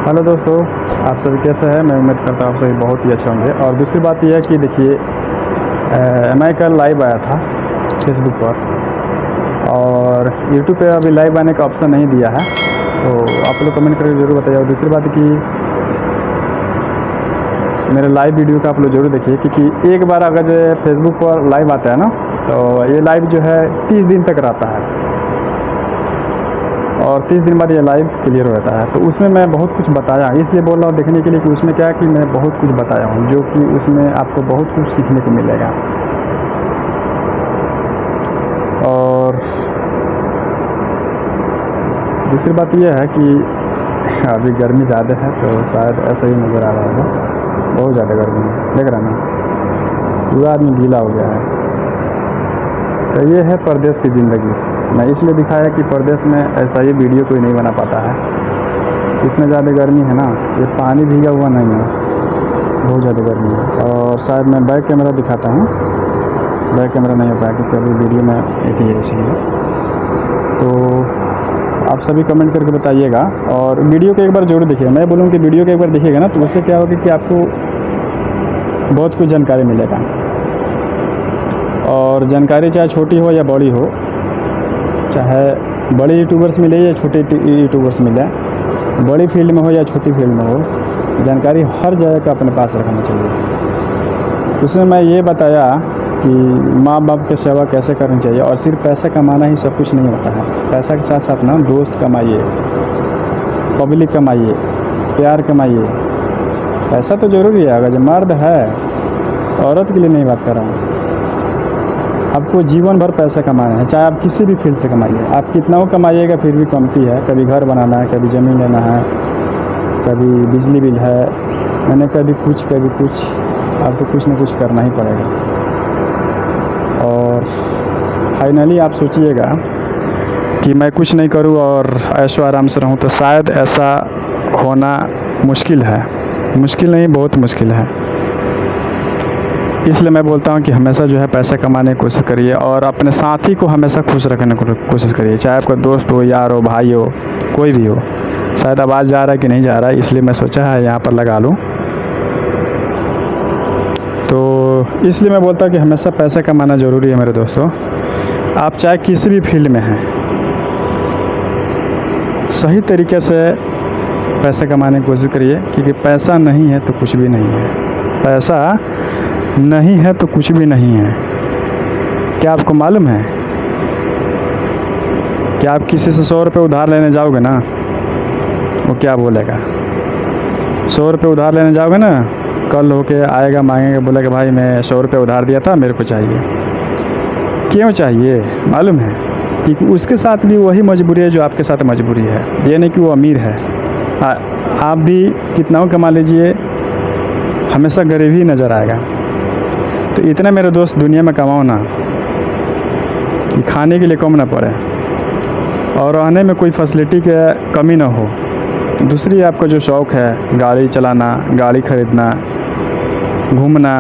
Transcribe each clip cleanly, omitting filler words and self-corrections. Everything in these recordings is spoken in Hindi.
हेलो दोस्तों, आप सभी कैसे हैं। मैं उम्मीद करता हूँ आप सभी बहुत ही अच्छे होंगे। और दूसरी बात यह है कि देखिए, मैं कल लाइव आया था फेसबुक पर, और यूट्यूब पे अभी लाइव आने का ऑप्शन नहीं दिया है, तो आप लोग कमेंट करके ज़रूर बताइए। और दूसरी बात कि मेरे लाइव वीडियो का आप लोग ज़रूर देखिए, क्योंकि एक बार अगर जो फेसबुक पर लाइव आता है ना, तो ये लाइव जो है 30 दिन तक रहता है, और 30 दिन बाद ये लाइव क्लियर होता है। तो उसमें मैं बहुत कुछ बताया, इसलिए बोल रहा हूँ देखने के लिए कि उसमें क्या है कि मैं बहुत कुछ बताया हूँ, जो कि उसमें आपको बहुत कुछ सीखने को मिलेगा। और दूसरी बात यह है कि अभी गर्मी ज़्यादा है, तो शायद ऐसा ही नज़र आ रहा होगा। बहुत ज़्यादा गर्मी है, देख रहा ना, पूरा आदमी गीला हो गया है। तो ये है परदेश की ज़िंदगी। मैं इसलिए दिखाया कि परदेश में ऐसा ही वीडियो कोई नहीं बना पाता है। इतना ज़्यादा गर्मी है ना, ये पानी भीगा हुआ नहीं है, बहुत ज़्यादा गर्मी है। और शायद मैं बैक कैमरा दिखाता हूँ, बैक कैमरा नहीं हो पाया क्योंकि अभी वीडियो में एक ही है, इसलिए। तो आप सभी कमेंट करके बताइएगा, और वीडियो को एक बार ज़रूर देखिए। मैं बोलूँ कि वीडियो को एक बार देखिएगा ना, तो उससे क्या होगा कि आपको बहुत कुछ जानकारी मिलेगा। और जानकारी चाहे छोटी हो या बड़ी हो, चाहे बड़े यूट्यूबर्स मिले या छोटे यूट्यूबर्स मिले, बड़ी फील्ड में हो या छोटी फील्ड में हो, जानकारी हर जगह का अपने पास रखना चाहिए। उसमें मैं ये बताया कि माँ बाप की सेवा कैसे करनी चाहिए, और सिर्फ पैसा कमाना ही सब कुछ नहीं होता है। पैसा के साथ साथ ना दोस्त कमाइए, पब्लिक कमाइए, प्यार कमाइए। पैसा तो ज़रूरी है, अगर जो मर्द है, औरत के लिए नहीं बात कर रहा हूँ। आपको जीवन भर पैसा कमाना है, चाहे आप किसी भी फील्ड से कमाइए। आप कितना वो कमाइएगा फिर भी कमती है। कभी घर बनाना है, कभी ज़मीन लेना है, कभी बिजली बिल है, मैंने कभी कुछ आपको कुछ ना कुछ करना ही पड़ेगा। और फाइनली आप सोचिएगा कि मैं कुछ नहीं करूं और ऐशो आराम से रहूं, तो शायद ऐसा होना मुश्किल है। मुश्किल नहीं, बहुत मुश्किल है। इसलिए मैं बोलता हूं कि हमेशा जो है पैसा कमाने की कोशिश करिए, और अपने साथी को हमेशा खुश रखने की कोशिश करिए, चाहे आपका दोस्त हो, यार हो, भाई हो, कोई भी हो। शायद आवाज़ जा रहा है कि नहीं जा रहा है, इसलिए मैं सोचा है यहाँ पर लगा लूँ। तो इसलिए मैं बोलता हूँ कि हमेशा पैसा कमाना ज़रूरी है मेरे दोस्तों। आप चाहे किसी भी फील्ड में हैं, सही तरीके से पैसा कमाने की कोशिश करिए, क्योंकि पैसा नहीं है तो कुछ भी नहीं है। पैसा नहीं है तो कुछ भी नहीं है। क्या आपको मालूम है कि आप किसी से 100 रुपये उधार लेने जाओगे ना, वो क्या बोलेगा? 100 रुपये उधार लेने जाओगे ना, कल होके आएगा, मांगेगा, बोलेगा भाई मैं 100 रुपये उधार दिया था, मेरे को चाहिए। क्यों चाहिए मालूम है? क्योंकि उसके साथ भी वही मजबूरी है जो आपके साथ मजबूरी है। ये नहीं कि वो अमीर है। आप भी कितना कमा लीजिए, हमेशा गरीब ही नज़र आएगा। तो इतना मेरे दोस्त दुनिया में कमाओ ना कि खाने के लिए कम ना पड़े, और रहने में कोई फैसिलिटी की कमी ना हो। दूसरी, आपका जो शौक़ है, गाड़ी चलाना, गाड़ी ख़रीदना, घूमना,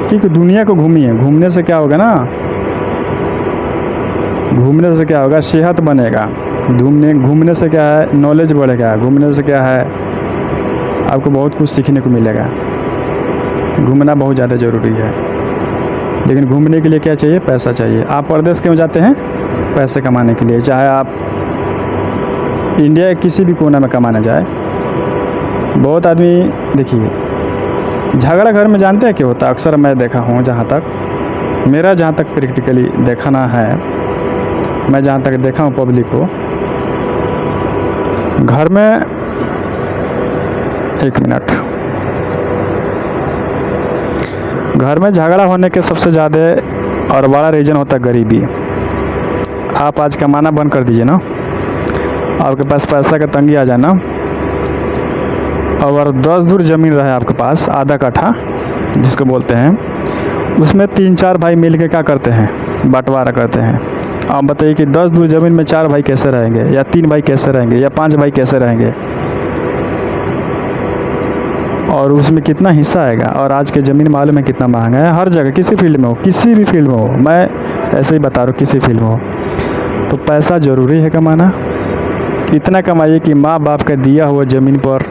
क्योंकि दुनिया को घूमिए। घूमने से क्या होगा ना, घूमने से क्या होगा, सेहत बनेगा। घूमने से क्या है, नॉलेज बढ़ेगा। घूमने से क्या है, आपको बहुत कुछ सीखने को मिलेगा। घूमना बहुत ज़्यादा ज़रूरी है, लेकिन घूमने के लिए क्या चाहिए? पैसा चाहिए। आप परदेश क्यों जाते हैं? पैसे कमाने के लिए। चाहे आप इंडिया के किसी भी कोना में कमाने जाए। बहुत आदमी, देखिए, झगड़ा घर में जानते हैं क्या होता है? अक्सर मैं देखा हूँ, जहाँ तक प्रैक्टिकली देखना है, मैं जहाँ तक देखा हूँ पब्लिक को, घर में, एक मिनट, घर में झगड़ा होने के सबसे ज़्यादा और बड़ा रीज़न होता है गरीबी। आप आज कमाना बंद कर दीजिए ना, आपके पास पैसा का तंगी आ जाना, और 10 दूर ज़मीन रहे आपके पास, आधा कट्ठा जिसको बोलते हैं, उसमें 3-4 भाई मिल के क्या करते हैं? बंटवारा करते हैं। आप बताइए कि 10 दूर ज़मीन में 4 भाई कैसे रहेंगे, या 3 भाई कैसे रहेंगे, या 5 भाई कैसे रहेंगे? और उसमें कितना हिस्सा आएगा? और आज के ज़मीन मालूम है कितना महंगा है? हर जगह, किसी फील्ड में हो, किसी भी फील्ड में हो, मैं ऐसे ही बता रहा हूँ, किसी फील्ड में हो। तो पैसा ज़रूरी है कमाना। इतना कमाइए कि माँ बाप का दिया हुआ ज़मीन पर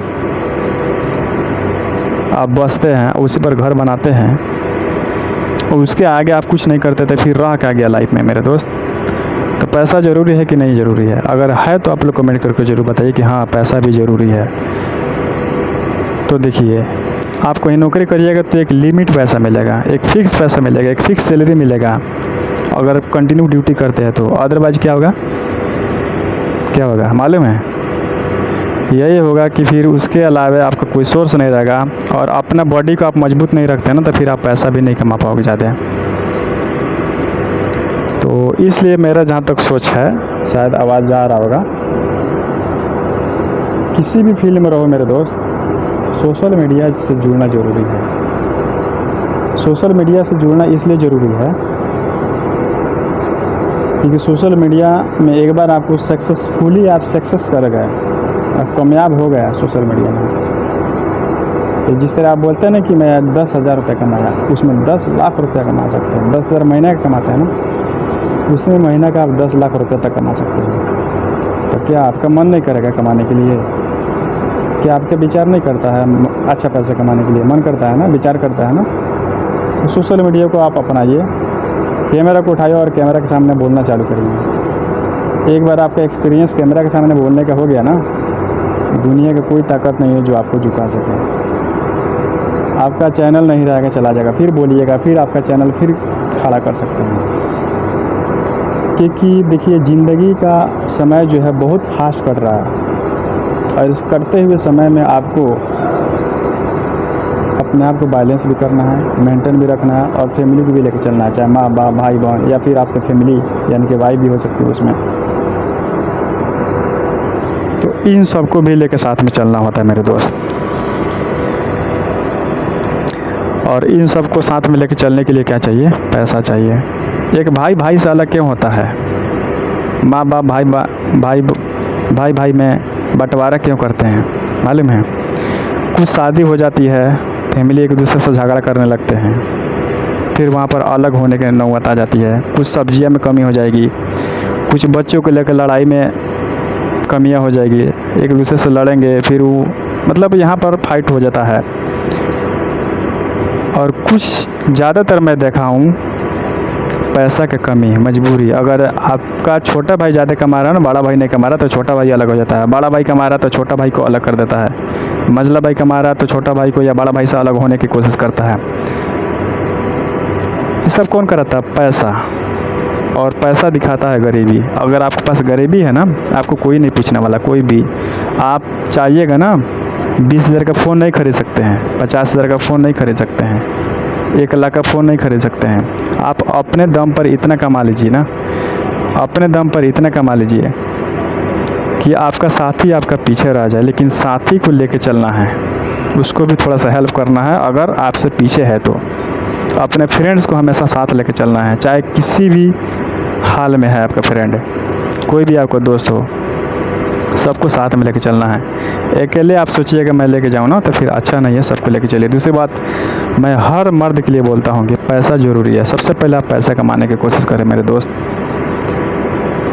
आप बसते हैं, उसी पर घर बनाते हैं, और उसके आगे आप कुछ नहीं करते थे, फिर रह क्या गया लाइफ में मेरे दोस्त। तो पैसा ज़रूरी है कि नहीं ज़रूरी है? अगर है तो आप लोग कमेंट करके ज़रूर बताइए कि हाँ पैसा भी ज़रूरी है। तो देखिए, आप कहीं नौकरी करिएगा तो एक लिमिट पैसा मिलेगा, एक फ़िक्स पैसा मिलेगा, एक फ़िक्स सैलरी मिलेगा अगर कंटिन्यू ड्यूटी करते हैं तो। अदरवाइज क्या होगा, क्या होगा मालूम है? यही होगा कि फिर उसके अलावा आपका कोई सोर्स नहीं रहेगा, और अपना बॉडी को आप मजबूत नहीं रखते ना तो फिर आप पैसा भी नहीं कमा पाओगे ज़्यादा। तो इसलिए मेरा जहाँ तक सोच है, शायद आवाज़ जा रहा होगा, किसी भी फील्ड में रहो मेरे दोस्त, सोशल मीडिया से जुड़ना ज़रूरी है। सोशल मीडिया से जुड़ना इसलिए ज़रूरी है क्योंकि सोशल मीडिया में एक बार आपको सक्सेसफुली आप सक्सेस कर गए, आप कामयाब हो गया सोशल मीडिया में, तो जिस तरह आप बोलते हैं ना कि मैं 10,000 रुपये कमाया, उसमें 10 लाख रुपया कमा सकते हैं। 10,000 महीने का कमाते हैं ना, उसमें महीना का आप 10 लाख रुपये तक कमा सकते हैं। तो क्या आपका मन नहीं करेगा कमाने के लिए? क्या आपका विचार नहीं करता है अच्छा पैसा कमाने के लिए? मन करता है ना, विचार करता है ना। तो सोशल मीडिया को आप अपनाइए, कैमरा को उठाइए और कैमरा के सामने बोलना चालू करिए। एक बार आपका एक्सपीरियंस कैमरा के सामने बोलने का हो गया ना, दुनिया की कोई ताकत नहीं है जो आपको झुका सके। आपका चैनल नहीं रहेगा, चला जाएगा, फिर बोलिएगा, फिर आपका चैनल फिर खड़ा कर सकते हैं। क्योंकि देखिए, ज़िंदगी का समय जो है बहुत फास्ट कट रहा है, और इस कटते हुए समय में आपको अपने आप को बैलेंस भी करना है, मेंटेन भी रखना है, और फैमिली को भी लेकर चलना है, चाहे माँ बाप भाई बहन या फिर आपके फैमिली यानी कि वाइफ भी हो सकती है उसमें। तो इन सबको भी लेकर साथ में चलना होता है मेरे दोस्त, और इन सबको साथ में लेकर चलने के लिए क्या चाहिए? पैसा चाहिए। एक भाई भाई से अलग क्यों होता है? माँ बाप भाई भाई में बंटवारा क्यों करते हैं मालूम है? कुछ शादी हो जाती है, फैमिली एक दूसरे से झगड़ा करने लगते हैं, फिर वहाँ पर अलग होने की नौबत आ जाती है। कुछ सब्जियाँ में कमी हो जाएगी, कुछ बच्चों को लेकर लड़ाई में कमियाँ हो जाएगी, एक दूसरे से लड़ेंगे, फिर वो मतलब यहाँ पर फाइट हो जाता है। और कुछ ज़्यादातर मैं देखा हूँ पैसा की कमी, मजबूरी। अगर आपका छोटा भाई ज़्यादा कमा रहा है ना, बड़ा भाई नहीं कमा रहा, तो छोटा भाई अलग हो जाता है। बड़ा भाई कमा रहा तो छोटा भाई को अलग कर देता है। मझला भाई कमा रहा तो छोटा भाई को या बड़ा भाई से अलग होने की कोशिश करता है। ये सब कौन कराता है? पैसा। और पैसा दिखाता है गरीबी। अगर आपके पास गरीबी है ना, आपको कोई नहीं पूछने वाला, कोई भी। आप चाहिएगा ना, 20,000 का फ़ोन नहीं खरीद सकते हैं, 50,000 का फ़ोन नहीं खरीद सकते हैं, 1 लाख का फ़ोन नहीं खरीद सकते हैं। आप अपने दम पर इतना कमा लीजिए ना, अपने दम पर इतना कमा लीजिए कि आपका साथी आपका पीछे रह जाए, लेकिन साथी को लेके चलना है, उसको भी थोड़ा सा हेल्प करना है। अगर आपसे पीछे है तो अपने फ्रेंड्स को हमेशा साथ लेके चलना है, चाहे किसी भी हाल में है आपका फ्रेंड, कोई भी आपका दोस्त हो, सबको साथ में लेके चलना है। अकेले आप सोचिएगा मैं लेके जाऊँ ना, तो फिर अच्छा नहीं है, सबको लेके चलिए। दूसरी बात, मैं हर मर्द के लिए बोलता हूँ कि पैसा ज़रूरी है। सबसे पहले आप पैसा कमाने की कोशिश करें मेरे दोस्त।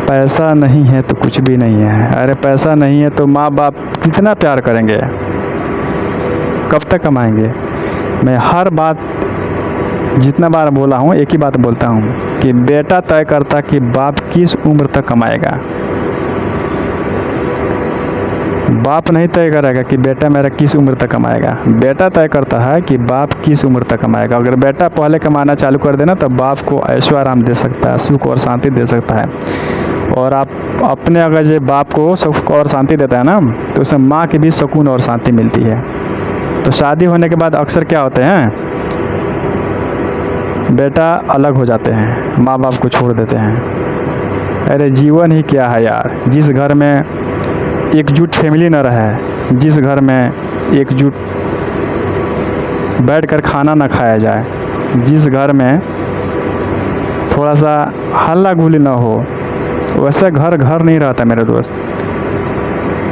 पैसा नहीं है तो कुछ भी नहीं है। अरे पैसा नहीं है तो माँ बाप कितना प्यार करेंगे, कब तक कमाएंगे? मैं हर बात जितना बार बोला हूँ, एक ही बात बोलता हूँ कि बेटा तय करता कि बाप किस उम्र तक कमाएगा। बाप नहीं तय करेगा कि बेटा मेरा किस उम्र तक कमाएगा, बेटा तय करता है कि बाप किस उम्र तक कमाएगा। अगर बेटा पहले कमाना चालू कर देना तो बाप को ऐशो आराम दे सकता है, सुख और शांति दे सकता है। और आप अपने अगर जो बाप को सुख और शांति देता है ना, तो उसमें माँ की भी सुकून और शांति मिलती है। तो शादी होने के बाद अक्सर क्या होते हैं, बेटा अलग हो जाते हैं, माँ बाप को छोड़ देते हैं। अरे जीवन ही क्या है यार, जिस घर में एकजुट फैमिली न रहे, जिस घर में एकजुट बैठकर खाना न खाया जाए, जिस घर में थोड़ा सा हल्ला गुल्ली न हो, वैसे घर घर नहीं रहता मेरे दोस्त।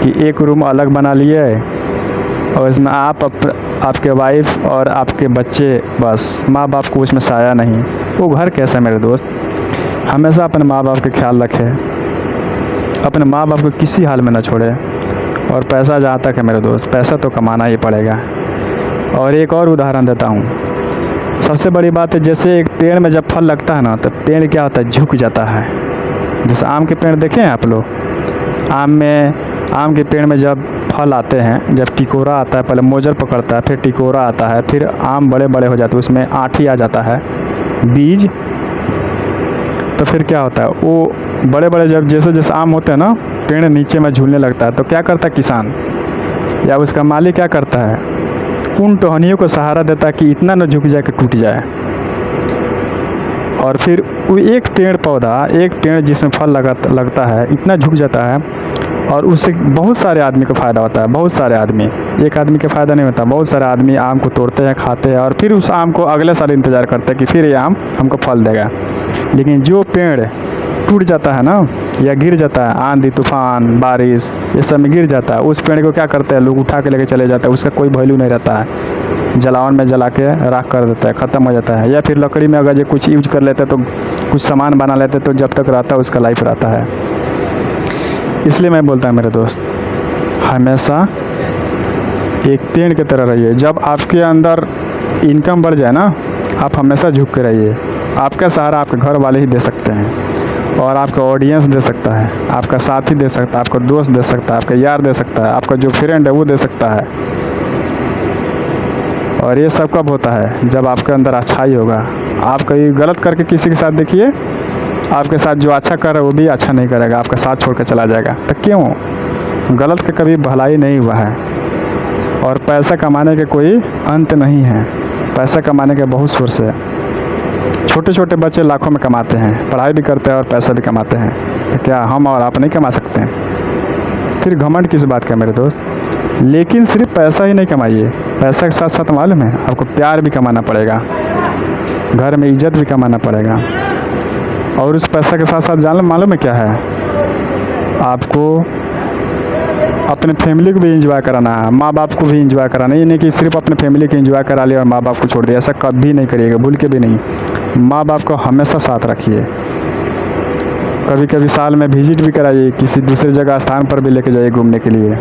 कि एक रूम अलग बना लिए और इसमें आपके वाइफ और आपके बच्चे, बस माँ बाप को उसमें साया नहीं, वो घर कैसा मेरे दोस्त? हमेशा अपने माँ बाप का ख्याल रखें, अपने माँ बाप को किसी हाल में ना छोड़े। और पैसा जहाँ तक है मेरे दोस्त, पैसा तो कमाना ही पड़ेगा। और एक और उदाहरण देता हूँ। सबसे बड़ी बात है, जैसे एक पेड़ में जब फल लगता है ना, तो पेड़ क्या होता है, झुक जाता है। जैसे आम के पेड़ देखे हैं आप लोग, आम के पेड़ में जब फल आते हैं, जब टिकोरा आता है, पहले मोजर पकड़ता है, फिर टिकोरा आता है, फिर आम बड़े बड़े हो जाते हैं, उसमें आठी आ जाता है, बीज। तो फिर क्या होता है, वो बड़े बड़े जब जैसे जैसे आम होते हैं ना, पेड़ नीचे में झूलने लगता है, तो क्या करता है किसान या उसका मालिक, क्या करता है, उन टहनियों को सहारा देता है कि इतना न झुक जाए कि टूट जाए। और फिर वो एक पेड़ जिसमें फल लगता है, इतना झुक जाता है, और उससे बहुत सारे आदमी को फ़ायदा होता है। बहुत सारे आदमी, एक आदमी का फ़ायदा नहीं होता, बहुत सारे आदमी आम को तोड़ते हैं, खाते हैं, और फिर उस आम को अगले साल इंतज़ार करते हैं कि फिर ये आम हमको फल देगा। लेकिन जो पेड़ टूट जाता है ना, या गिर जाता है, आंधी तूफान बारिश ये सब में गिर जाता है, उस पेड़ को क्या करते हैं लोग, उठा के लेके चले जाते हैं, उसका कोई वैल्यू नहीं रहता है, जलावन में जला के राख कर देता है, ख़त्म हो जाता है। या फिर लकड़ी में अगर जो कुछ यूज कर लेते हैं, तो कुछ सामान बना लेते हैं, तो जब तक रहता है उसका लाइफ रहता है। इसलिए मैं बोलता हूँ मेरे दोस्त, हमेशा एक पेड़ की तरह रहिए। जब आपके अंदर इनकम बढ़ जाए ना, आप हमेशा झुक के रहिए। आपका सहारा आपके घर वाले ही दे सकते हैं, और आपका ऑडियंस दे सकता है, आपका साथी दे सकता है, आपका दोस्त दे सकता है, आपका यार दे सकता है, आपका जो फ्रेंड है वो दे सकता है। और ये सब कब होता है, जब आपके अंदर अच्छाई होगा। आप कहीं गलत करके किसी के साथ देखिए, आपके साथ जो अच्छा कर रहा है वो भी अच्छा नहीं करेगा, आपका साथ छोड़ कर चला जाएगा। तो क्यों, गलत का कभी भलाई नहीं हुआ है। और पैसा कमाने के कोई अंत नहीं है, पैसा कमाने के बहुत सोर्स है। छोटे छोटे बच्चे लाखों में कमाते हैं, पढ़ाई भी करते हैं और पैसा भी कमाते हैं, तो क्या हम और आप नहीं कमा सकते हैं? फिर घमंड किस बात का मेरे दोस्त। लेकिन सिर्फ पैसा ही नहीं कमाइए, पैसा के साथ साथ मालूम है आपको प्यार भी कमाना पड़ेगा, घर में इज्जत भी कमाना पड़ेगा। और उस पैसा के साथ साथ मालूम है क्या है, आपको अपने फैमिली को भी एंजॉय कराना है, माँ बाप को भी एंजॉय कराना है। ये नहीं कि सिर्फ अपने फैमिली को एंजॉय करा लिया और माँ बाप को छोड़ दिया, ऐसा कभी नहीं करिएगा, भूल के भी नहीं। माँ बाप को हमेशा साथ रखिए। कभी कभी साल में विजिट भी कराइए, किसी दूसरे जगह स्थान पर भी लेके जाइए घूमने के लिए।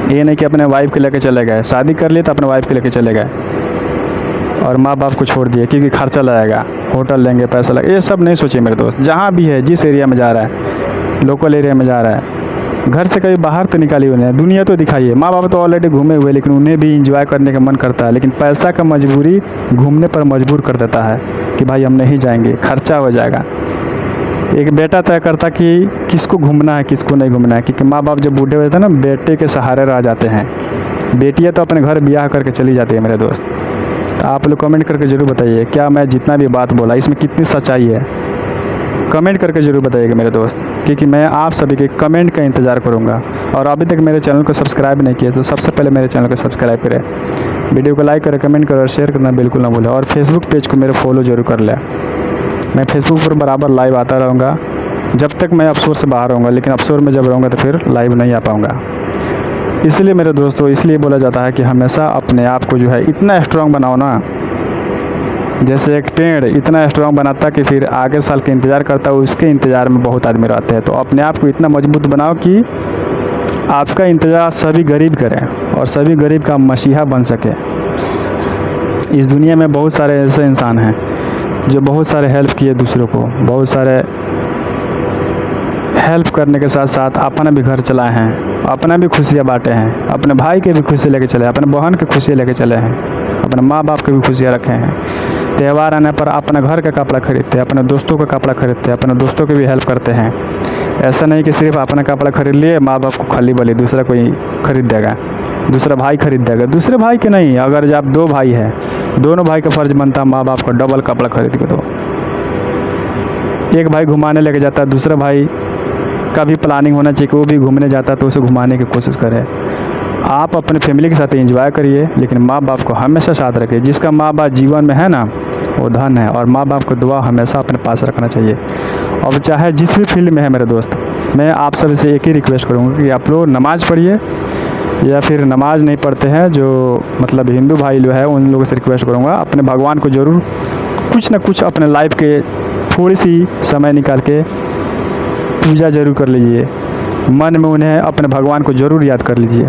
ये नहीं कि अपने वाइफ को लेके चले गए, शादी कर लिए तो अपने वाइफ को लेके चले गए और माँ बाप को छोड़ दिए, क्योंकि खर्चा लगेगा, होटल लेंगे, पैसा लगेगा। ये सब नहीं सोचिए मेरे दोस्त। जहाँ भी है, जिस एरिया में जा रहा है, लोकल एरिया में जा रहा है, घर से कहीं बाहर तो निकालिए उन्हें, दुनिया तो दिखाइए। माँ बाप तो ऑलरेडी घूमे हुए, लेकिन उन्हें भी इंजॉय करने का मन करता है, लेकिन पैसा का मजबूरी घूमने पर मजबूर कर देता है कि भाई हम नहीं जाएंगे, खर्चा हो जाएगा। एक बेटा तय करता कि किसको घूमना है किसको नहीं घूमना है, क्योंकि माँ बाप जब बूढ़े होते हैं ना, बेटे के सहारे रह जाते हैं। बेटियाँ तो अपने घर ब्याह करके चली जाती है मेरे दोस्त। तो आप लोग कमेंट करके ज़रूर बताइए, क्या मैं जितना भी बात बोला इसमें कितनी सच्चाई है, कमेंट करके ज़रूर बताइएगा मेरे दोस्त, क्योंकि मैं आप सभी के कमेंट का इंतज़ार करूंगा। और अभी तक मेरे चैनल को सब्सक्राइब नहीं किया तो सबसे पहले मेरे चैनल को सब्सक्राइब करें, वीडियो को लाइक करें, कमेंट करें और शेयर करना बिल्कुल ना भूलें। और फेसबुक पेज को मेरे फॉलो जरूर कर लें। मैं फेसबुक पर बराबर लाइव आता रहूँगा जब तक मैं अफसोर से बाहर रहूँगा, लेकिन अफसोर में जब रहूँगा तो फिर लाइव नहीं आ पाऊँगा। इसलिए मेरे दोस्तों, इसलिए बोला जाता है कि हमेशा अपने आप को जो है इतना स्ट्रांग बनाओ ना, जैसे एक पेड़ इतना स्ट्रांग बनाता कि फिर आगे साल के इंतज़ार करता है, उसके इंतज़ार में बहुत आदमी रहते हैं। तो अपने आप को इतना मजबूत बनाओ कि आपका इंतज़ार सभी गरीब करें और सभी गरीब का मसीहा बन सके। इस दुनिया में बहुत सारे ऐसे इंसान हैं जो बहुत सारे हेल्प किए दूसरों को, बहुत सारे हेल्प करने के साथ साथ अपना भी घर चलाए हैं, अपना भी खुशियाँ बांटे हैं, अपने भाई के भी खुशी लेके चले, अपने बहन की खुशी लेके चले हैं, अपने माँ बाप की भी खुशियाँ रखे हैं। त्यौहार आने पर अपने घर का कपड़ा खरीदते हैं, अपने दोस्तों का कपड़ा खरीदते हैं, अपने दोस्तों की भी हेल्प करते हैं। ऐसा नहीं कि सिर्फ अपना कपड़ा खरीद लिए, माँ बाप को खाली बोले दूसरा कोई खरीद देगा, दूसरा भाई खरीद देगा। दूसरे भाई के नहीं, अगर जब 2 भाई हैं, दोनों भाई का फ़र्ज़ बनता है माँ बाप को डबल कपड़ा खरीद के दो। एक भाई घुमाने लेके जाता है, दूसरा भाई का भी प्लानिंग होना चाहिए कि वो भी घूमने जाता है तो उसे घुमाने की कोशिश करे। आप अपने फैमिली के साथ एंजॉय करिए, लेकिन माँ बाप को हमेशा साथ रखिए। जिसका माँ बाप जीवन में है ना, वो धन है, और माँ बाप को दुआ हमेशा अपने पास रखना चाहिए। अब चाहे जिस भी फील्ड में है मेरे दोस्त, मैं आप सब से एक ही रिक्वेस्ट करूँगा कि आप लोग नमाज़ पढ़िए, या फिर नमाज़ नहीं पढ़ते हैं जो मतलब हिंदू भाई लोग हैं, उन लोगों से रिक्वेस्ट करूँगा अपने भगवान को ज़रूर कुछ ना कुछ अपने लाइफ के थोड़ी सी समय निकाल के पूजा ज़रूर कर लीजिए। मन में उन्हें अपने भगवान को ज़रूर याद कर लीजिए।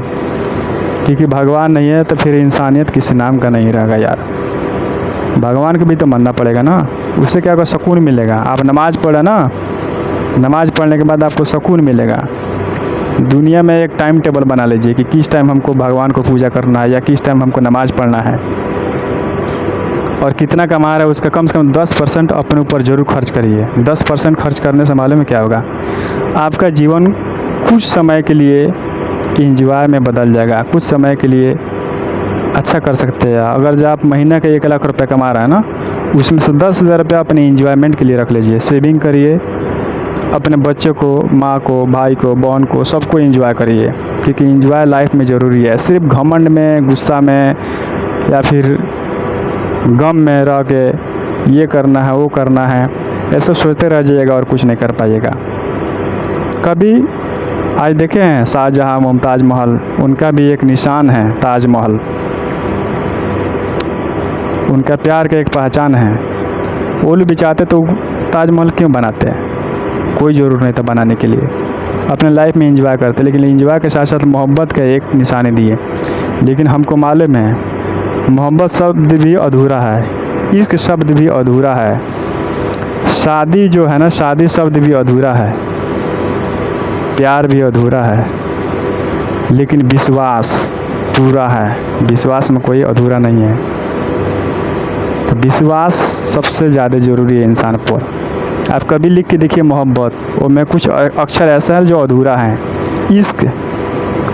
क्योंकि भगवान नहीं है तो फिर इंसानियत किसी नाम का नहीं रहेगा यार। भगवान को भी तो मानना पड़ेगा ना, उससे क्या होगा, सुकून मिलेगा। आप नमाज़ पढ़े ना, नमाज़ पढ़ने के बाद आपको सुकून मिलेगा। दुनिया में एक टाइम टेबल बना लीजिए कि किस टाइम हमको भगवान को पूजा करना है या किस टाइम हमको नमाज़ पढ़ना है, और कितना कमा रहा है उसका कम से कम 10% अपने ऊपर ज़रूर खर्च करिए। 10% खर्च करने से मालूम है क्या होगा, आपका जीवन कुछ समय के लिए इंजॉय में बदल जाएगा, कुछ समय के लिए अच्छा कर सकते हैं। अगर जो आप महीना के 1 लाख रुपये कमा रहा है ना, उसमें से 10,000 रुपया अपने इंजॉयमेंट के लिए रख लीजिए, सेविंग करिए, अपने बच्चों को, माँ को, भाई को, बहन को, सबको इंजॉय करिए, क्योंकि इंजॉय लाइफ में ज़रूरी है। सिर्फ घमंड में, गुस्सा में या फिर गम में रह के ये करना है वो करना है, ऐसा सोचते रह जाइएगा और कुछ नहीं कर पाइएगा कभी। आज देखे हैं शाहजहाँ, मुमताज़ महल, उनका भी एक निशान है ताजमहल, उनका प्यार का एक पहचान है। वो लोग भी चाहते तो ताजमहल क्यों बनाते हैं, कोई ज़रूरत नहीं था बनाने के लिए, अपने लाइफ में एंजॉय करते, लेकिन एंजॉय के साथ साथ मोहब्बत का एक निशानी दिए। लेकिन हमको मालूम है मोहब्बत शब्द भी अधूरा है, इश्क शब्द भी अधूरा है, शादी जो है ना, शादी शब्द भी अधूरा है, प्यार भी अधूरा है, लेकिन विश्वास पूरा है। विश्वास में कोई अधूरा नहीं है। तो विश्वास सबसे ज़्यादा ज़रूरी है इंसान पर। आप कभी लिख के देखिए मोहब्बत, और में कुछ अक्षर ऐसा है जो अधूरा है। इश्क,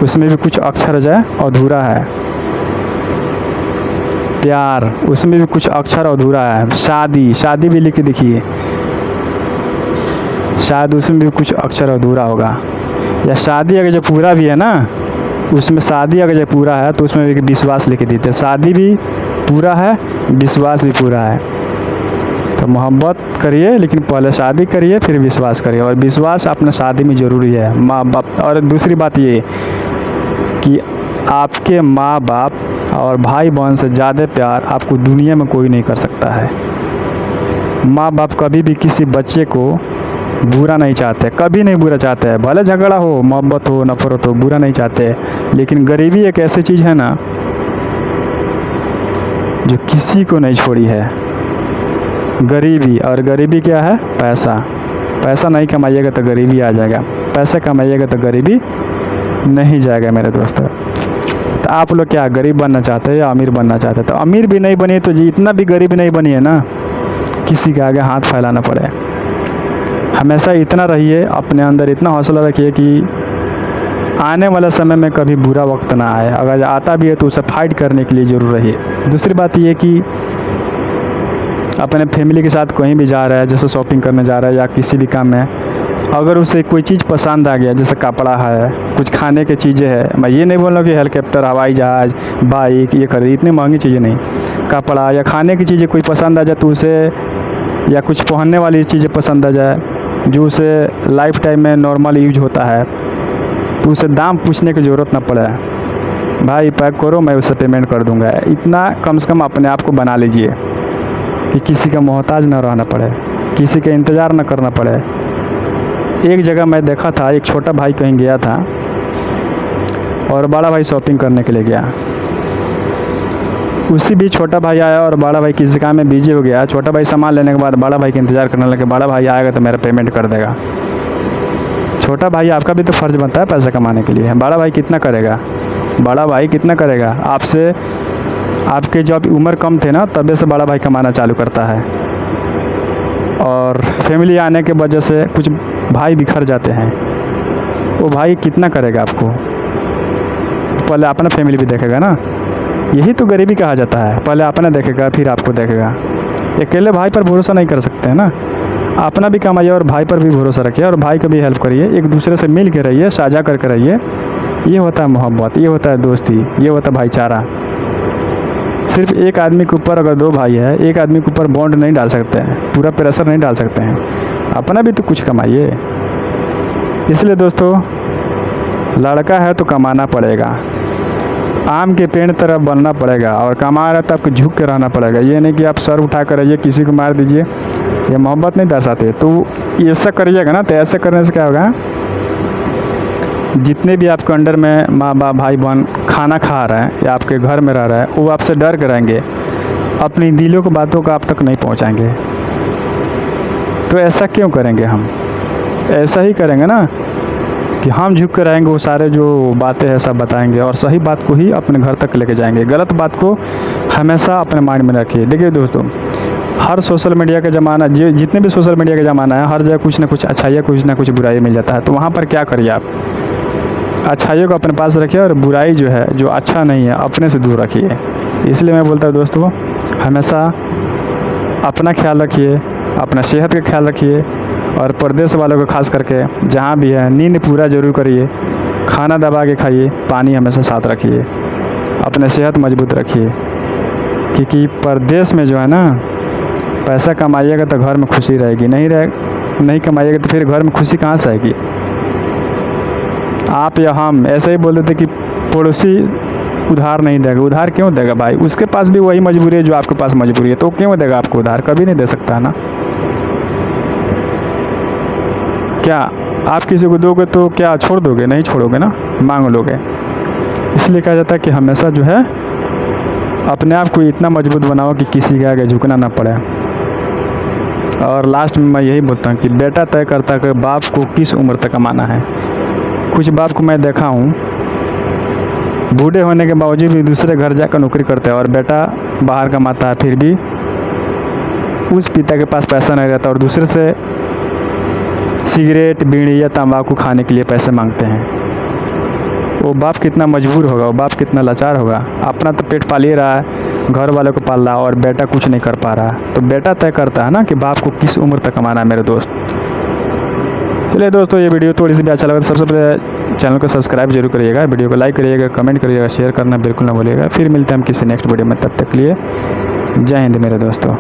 उसमें भी कुछ अक्षर जो है अधूरा है। प्यार, उसमें भी कुछ अक्षर अधूरा है। शादी, शादी भी लिख के देखिए, शायद उसमें भी कुछ अक्षर अधूरा होगा। या शादी अगर जो पूरा भी है ना, उसमें शादी अगर जो पूरा है तो उसमें भी विश्वास लिख के देते हैं। शादी भी पूरा है, विश्वास भी पूरा है। तो मोहब्बत करिए, लेकिन पहले शादी करिए, फिर विश्वास करिए, और विश्वास अपने शादी में ज़रूरी है। माँ बाप, और दूसरी बात ये कि आपके माँ बाप और भाई बहन से ज़्यादा प्यार आपको दुनिया में कोई नहीं कर सकता है। माँ बाप कभी भी किसी बच्चे को बुरा नहीं चाहते, कभी नहीं बुरा चाहते हैं। भले झगड़ा हो, मोहब्बत हो, नफरत हो, बुरा नहीं चाहते। लेकिन गरीबी एक ऐसी चीज़ है ना जो किसी को नहीं छोड़ी है, गरीबी। और गरीबी क्या है, पैसा। पैसा नहीं कमाइएगा तो गरीबी आ जाएगा, पैसा कमाइएगा तो गरीबी नहीं जाएगा मेरे दोस्तों। तो आप लोग क्या गरीब बनना चाहते हैं या अमीर बनना चाहते हैं? तो अमीर भी नहीं बनिए, तो जी इतना भी गरीब नहीं बनिए ना किसी के आगे हाथ फैलाना पड़े। हमेशा इतना रहिए, अपने अंदर इतना हौसला रखिए कि आने वाला समय में कभी बुरा वक्त ना आए। अगर आता भी है तो उसे फाइट करने के लिए ज़रूर रहिए। दूसरी बात ये कि अपने फैमिली के साथ कहीं भी जा रहा है, जैसे शॉपिंग करने जा रहा है या किसी भी काम में, अगर उसे कोई चीज़ पसंद आ गया, जैसे कपड़ा है, कुछ खाने की चीज़ें है, मैं ये नहीं बोल रहा कि हेलीकॉप्टर, हवाई जहाज़, बाइक ये खरीद, इतनी महंगी चीज़ें नहीं, कपड़ा या खाने की चीज़ें कोई पसंद आ जाए तो उसे, या कुछ पहनने वाली चीज़ें पसंद आ जाए जो उसे लाइफ टाइम में नॉर्मल यूज होता है, तो उसे दाम पूछने की ज़रूरत ना पड़े, भाई पैक करो मैं उसे पेमेंट कर दूंगा। इतना कम से कम अपने आप को बना लीजिए कि किसी का मोहताज ना रहना पड़े, किसी का इंतज़ार ना करना पड़े। एक जगह मैं देखा था, एक छोटा भाई कहीं गया था और बड़ा भाई शॉपिंग करने के लिए गया। उसी भी छोटा भाई आया और बड़ा भाई किसी काम में बिजी हो गया। छोटा भाई सामान लेने के बाद बड़ा भाई का इंतज़ार करने लगे, बड़ा भाई आएगा तो मेरा पेमेंट कर देगा। छोटा भाई, आपका भी तो फ़र्ज़ बनता है पैसा कमाने के लिए। बड़ा भाई कितना करेगा, बड़ा भाई कितना करेगा आपसे? आपके जब उम्र कम थे ना, तब से बड़ा भाई कमाना चालू करता है, और फैमिली आने के वजह से कुछ भाई बिखर जाते हैं। वो भाई कितना करेगा आपको? पहले अपना फैमिली भी देखेगा ना, यही तो गरीबी कहा जाता है। पहले अपना देखेगा फिर आपको देखेगा। अकेले भाई पर भरोसा नहीं कर सकते हैं ना, अपना भी कमाइए और भाई पर भी भरोसा रखिए, और भाई को भी हेल्प करिए, एक दूसरे से मिल के रहिए, साझा करके रहिए। ये होता है मोहब्बत, ये होता है दोस्ती, ये होता है भाईचारा। सिर्फ एक आदमी के ऊपर अगर दो भाई है, एक आदमी के ऊपर बॉन्ड नहीं डाल सकते हैं, पूरा प्रेशर नहीं डाल सकते हैं, अपना भी तो कुछ कमाइए। इसलिए दोस्तों, लड़का है तो कमाना पड़ेगा, आम के पेड़ तरफ बनना पड़ेगा, और कमा रहा तो आपको झुक के रहना पड़ेगा। ये नहीं कि आप सर उठा कर रहिए, किसी को मार दीजिए, ये मोहब्बत नहीं दर्शाते। तो ऐसा करिएगा ना, तो ऐसा करने से क्या होगा, जितने भी आपके अंडर में माँ बाप भाई बहन खाना खा रहे हैं या आपके घर में रह रहे हैं, वो आपसे डर के रहेंगे, अपनी दिलों की बातों को आप तक नहीं पहुंचाएंगे। तो ऐसा क्यों करेंगे हम? ऐसा ही करेंगे ना कि हम झुक के रहेंगे, वो सारे जो बातें हैं सब बताएंगे और सही बात को ही अपने घर तक लेके जाएंगे। गलत बात को हमेशा अपने माइंड में रखिए। देखिए दोस्तों, हर सोशल मीडिया का ज़माना, जितने भी सोशल मीडिया का ज़माना है, हर जगह कुछ ना कुछ अच्छाई, कुछ ना कुछ बुराई मिल जाता है। तो वहाँ पर क्या करिए आप, अच्छाइयों को अपने पास रखिए और बुराई जो है, जो अच्छा नहीं है, अपने से दूर रखिए। इसलिए मैं बोलता हूँ दोस्तों, हमेशा अपना ख्याल रखिए, अपना सेहत का ख्याल रखिए और परदेश वालों को खास करके जहाँ भी है, नींद पूरा ज़रूर करिए, खाना दबा के खाइए, पानी हमेशा साथ रखिए, अपने सेहत मजबूत रखिए। क्योंकि परदेश में जो है ना, पैसा कमाइएगा तो घर में खुशी रहेगी, नहीं कमाइएगा तो फिर घर में खुशी कहाँ से आएगी? आप या हम ऐसे ही बोल देते कि पड़ोसी उधार नहीं देगा। उधार क्यों देगा भाई? उसके पास भी वही मजबूरी है जो आपके पास मजबूरी है, तो क्यों देगा आपको उधार? कभी नहीं दे सकता ना। क्या आप किसी को दोगे तो क्या छोड़ दोगे? नहीं छोड़ोगे ना, मांग लोगे। इसलिए कहा जाता है कि हमेशा जो है अपने आप को इतना मजबूत बनाओ कि किसी के आगे झुकना ना पड़े। और लास्ट में मैं यही बोलता हूँ कि बेटा तय करता है कि बाप को किस उम्र तक कमाना है। कुछ बाप को मैं देखा हूँ, बूढ़े होने के बावजूद भी दूसरे घर जाकर नौकरी करते हैं और बेटा बाहर कमाता है, फिर भी उस पिता के पास पैसा नहीं रहता और दूसरे से सिगरेट, बीड़ी या तंबाकू खाने के लिए पैसे मांगते हैं। वो बाप कितना मजबूर होगा, वो बाप कितना लाचार होगा। अपना तो पेट पाल ही रहा है, घर वालों को पाल रहा है और बेटा कुछ नहीं कर पा रहा है। तो बेटा तय करता है ना कि बाप को किस उम्र तक कमाना है मेरे दोस्त। चलिए दोस्तों, ये वीडियो थोड़ी सी भी अच्छा लगा तो सबसे पहले चैनल को सब्सक्राइब जरूर करिएगा, वीडियो को लाइक करिएगा, कमेंट करिएगा, शेयर करना बिल्कुल ना भूलिएगा। फिर मिलते हैं हम किसी नेक्स्ट वीडियो में, तब तक के लिए जय हिंद मेरे दोस्तों।